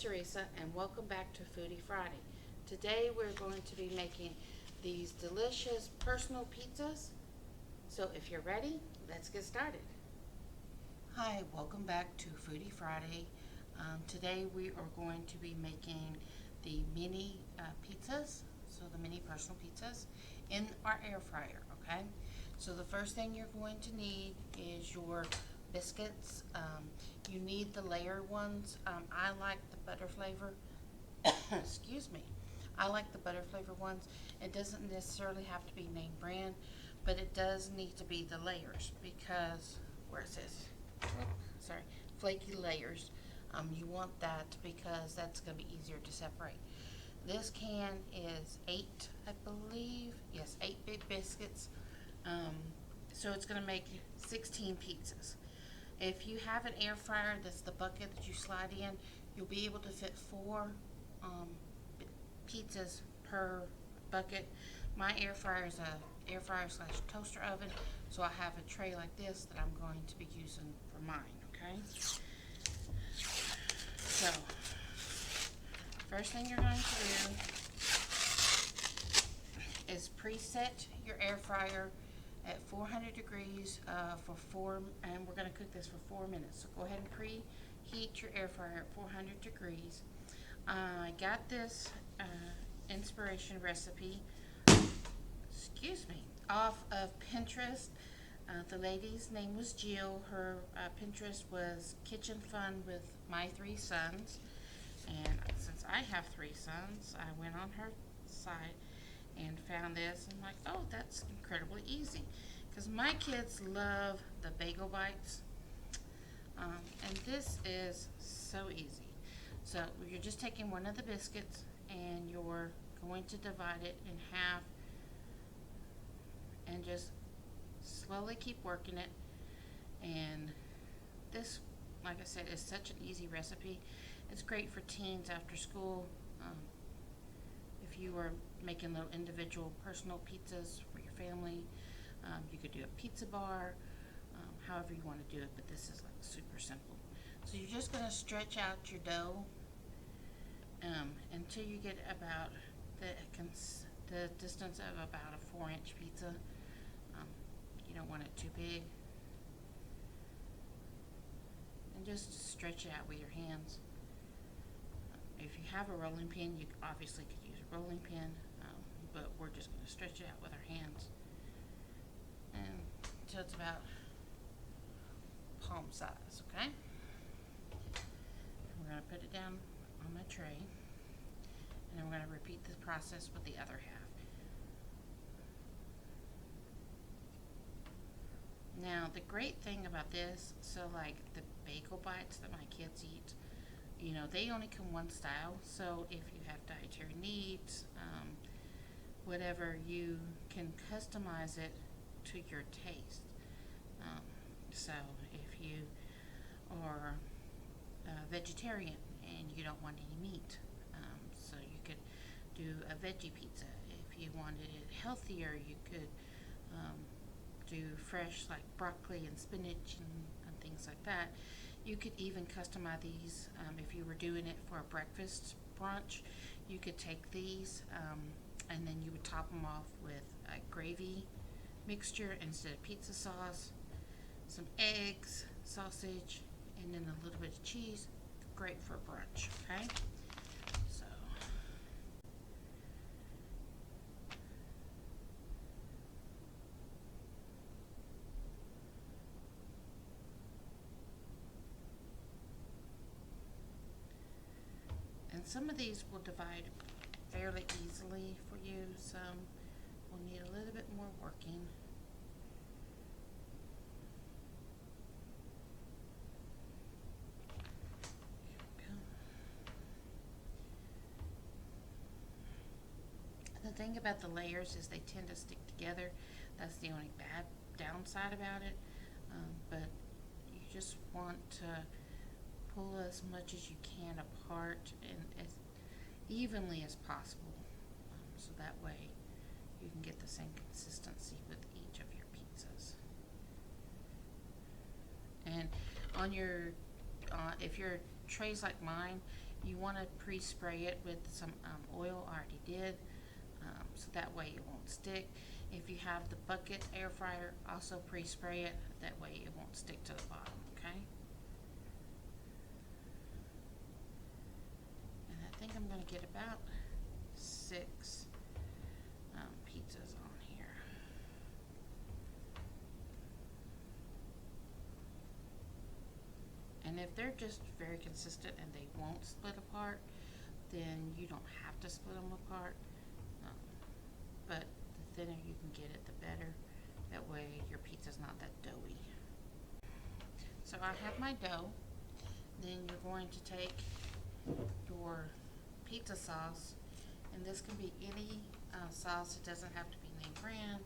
Teresa and welcome back to Foodie Friday. Today we're going to be making these delicious personal pizzas. So if you're ready, let's get started. Hi, welcome back to Foodie Friday. Today we are going to be making the mini pizzas, so the mini personal pizzas in our air fryer, okay? So the first thing you're going to need is your biscuits. You need the layer ones. I like the butter flavor. Excuse me. I like the butter flavor ones. It doesn't necessarily have to be name brand, but it does need to be the layers because where it says, sorry, flaky layers. You want that because that's going to be easier to separate. This can is 8, I believe. Yes, 8 big biscuits. So it's going to make 16 pizzas. If you have an air fryer, that's the bucket that you slide in, you'll be able to fit 4 pizzas per bucket. My air fryer is a air fryer / toaster oven, so I have a tray like this that I'm going to be using for mine, okay? So, first thing you're going to do is preset your air fryer at 400 degrees and we're going to cook this for 4 minutes. So go ahead and preheat your air fryer at 400 degrees. I got this inspiration recipe, off of Pinterest. The lady's name was Jill. Her Pinterest was Kitchen Fun with My 3 Sons. And since I have 3 sons, I went on her site and found this and I'm like, oh, that's incredibly easy because my kids love the bagel bites, and this is so easy. So you're just taking one of the biscuits and you're going to divide it in half and just slowly keep working it. And this, like I said, is such an easy recipe. It's great for teens after school. If you were making little individual personal pizzas for your family, you could do a pizza bar, however you want to do it, but this is like super simple. So you're just going to stretch out your dough until you get about the distance of about a 4-inch pizza. You don't want it too big. And just stretch it out with your hands. If you have a rolling pin, you obviously could use a rolling pin, but we're just going to stretch it out with our hands and until it's about palm size, okay? We're going to put it down on my tray, and then we're going to repeat this process with the other half. Now, the great thing about this, so like the bagel bites that my kids eat, you know, they only come one style, so if you have dietary needs, whatever, you can customize it to your taste. So if you are a vegetarian and you don't want any meat, so you could do a veggie pizza. If you wanted it healthier, you could do fresh like broccoli and spinach and things like that. You could even customize these if you were doing it for a breakfast brunch. You could take these and then you would top them off with a gravy mixture instead of pizza sauce, some eggs, sausage, and then a little bit of cheese. Great for brunch, okay? So and some of these will divide fairly easily for you. Some will need a little bit more working. The thing about the layers is they tend to stick together. That's the only bad downside about it. But you just want to pull as much as you can apart and as evenly as possible, so that way you can get the same consistency with each of your pizzas. And on your if your trays like mine, You want to pre-spray it with some oil. I already did, so that way it won't stick. If you have the bucket air fryer, also pre-spray it. That way it won't stick to the bottom, okay? And I think I'm going to get about 6 pizzas on here. And if they're just very consistent and they won't split apart, then you don't have to split them apart. But the thinner you can get it, the better. That way your pizza's not that doughy. So I have my dough. Then you're going to take your pizza sauce, and this can be any sauce. It doesn't have to be name brand.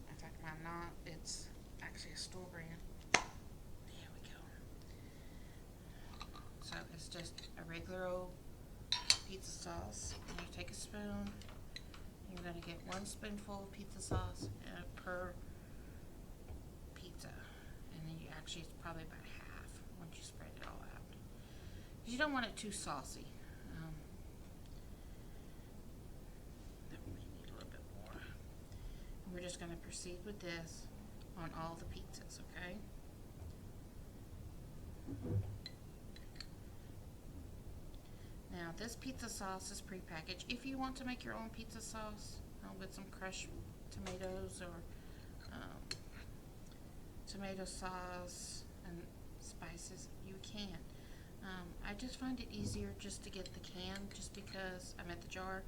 In fact, mine not. It's actually a store brand. There we go. So it's just a regular old pizza sauce, and you take a spoon. You're going to get 1 spoonful of pizza sauce per pizza, and then you actually, it's probably about half once you spread it all out. You don't want it too saucy. That we may need a little bit more. And we're just going to proceed with this on all the pizzas, okay? Now this pizza sauce is prepackaged. If you want to make your own pizza sauce with some crushed tomatoes or tomato sauce and spices, you can. I just find it easier just to get the can, just because I'm at the jar.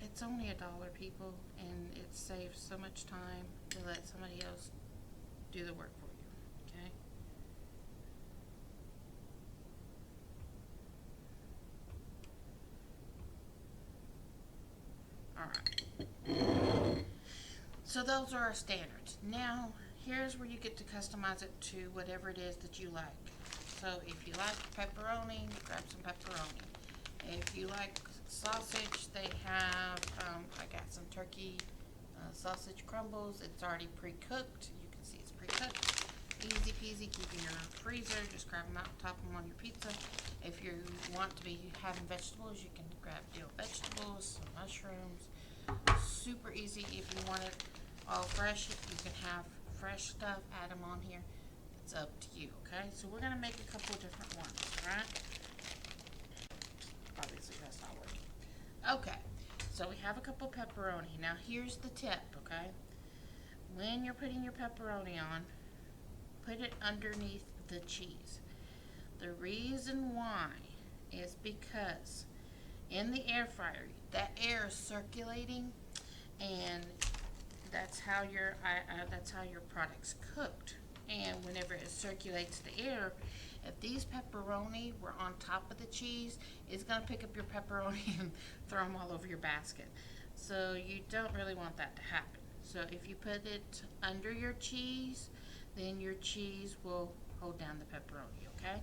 It's only $1, people, and it saves so much time to let somebody else do the work for you, okay? Alright, so those are our standards. Now, here's where you get to customize it to whatever it is that you like. So if you like pepperoni, grab some pepperoni. If you like sausage, they have, I got some turkey sausage crumbles. It's already pre-cooked. You can see it's pre-cooked. Easy peasy, keep in your freezer. Just grab them out and top them on your pizza. If you want to be having vegetables, you can grab dill vegetables, some mushrooms. Super easy. If you want it all fresh, you can have fresh stuff, add them on here. It's up to you, okay? So we're going to make a couple of different ones, right? Obviously that's not working. Okay, so we have a couple pepperoni. Now here's the tip, okay? When you're putting your pepperoni on, put it underneath the cheese. The reason why is because in the air fryer, that air is circulating, and that's how your product's cooked. And whenever it circulates the air, if these pepperoni were on top of the cheese, it's going to pick up your pepperoni and throw them all over your basket. So you don't really want that to happen. So if you put it under your cheese, then your cheese will hold down the pepperoni, okay?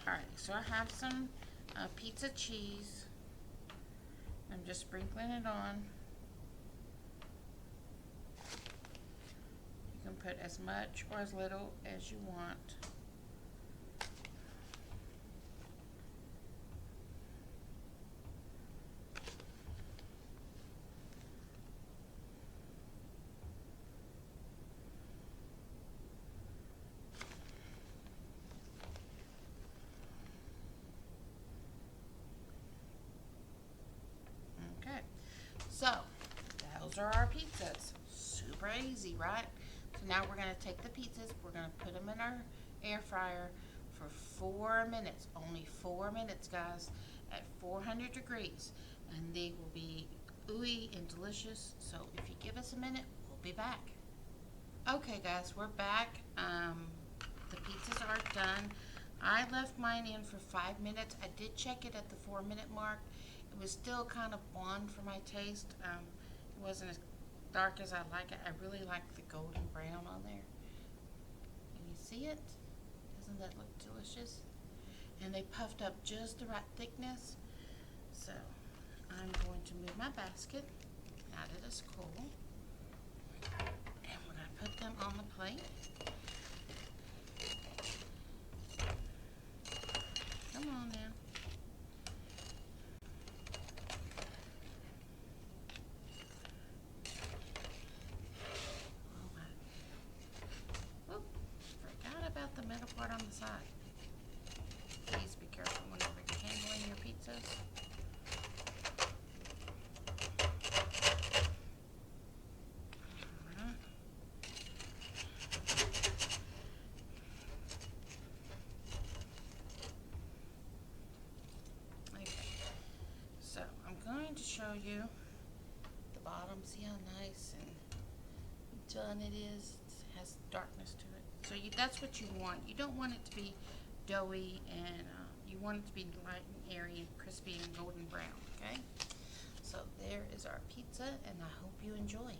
Alright, so I have some pizza cheese. I'm just sprinkling it on. You can put as much or as little as you want. Okay, so those are our pizzas. Super easy, right? So now we're going to take the pizzas, we're going to put them in our air fryer for 4 minutes. Only 4 minutes, guys, at 400 degrees. And they will be ooey and delicious. So if you give us a minute, we'll be back. Okay, guys, we're back. The pizzas are done. I left mine in for 5 minutes. I did check it at the 4-minute mark. It was still kind of blonde for my taste. It wasn't as dark as I like it. I really like the golden brown on there. Can you see it? Doesn't that look delicious? And they puffed up just the right thickness. So I'm going to move my basket out of this cool. And we're going to put them on the plate. Come on now. Oh, forgot about the middle part on the side. Please be careful whenever you're handling your pizzas. Alright. Okay. So I'm going to show you the bottom. See how nice and done it is? It has darkness to it. So that's what you want. You don't want it to be doughy, and you want it to be light and airy and crispy and golden brown, okay? So there is our pizza, and I hope you enjoy.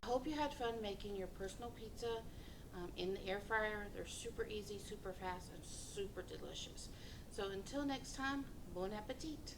I hope you had fun making your personal pizza in the air fryer. They're super easy, super fast, and super delicious. So until next time, bon appetit.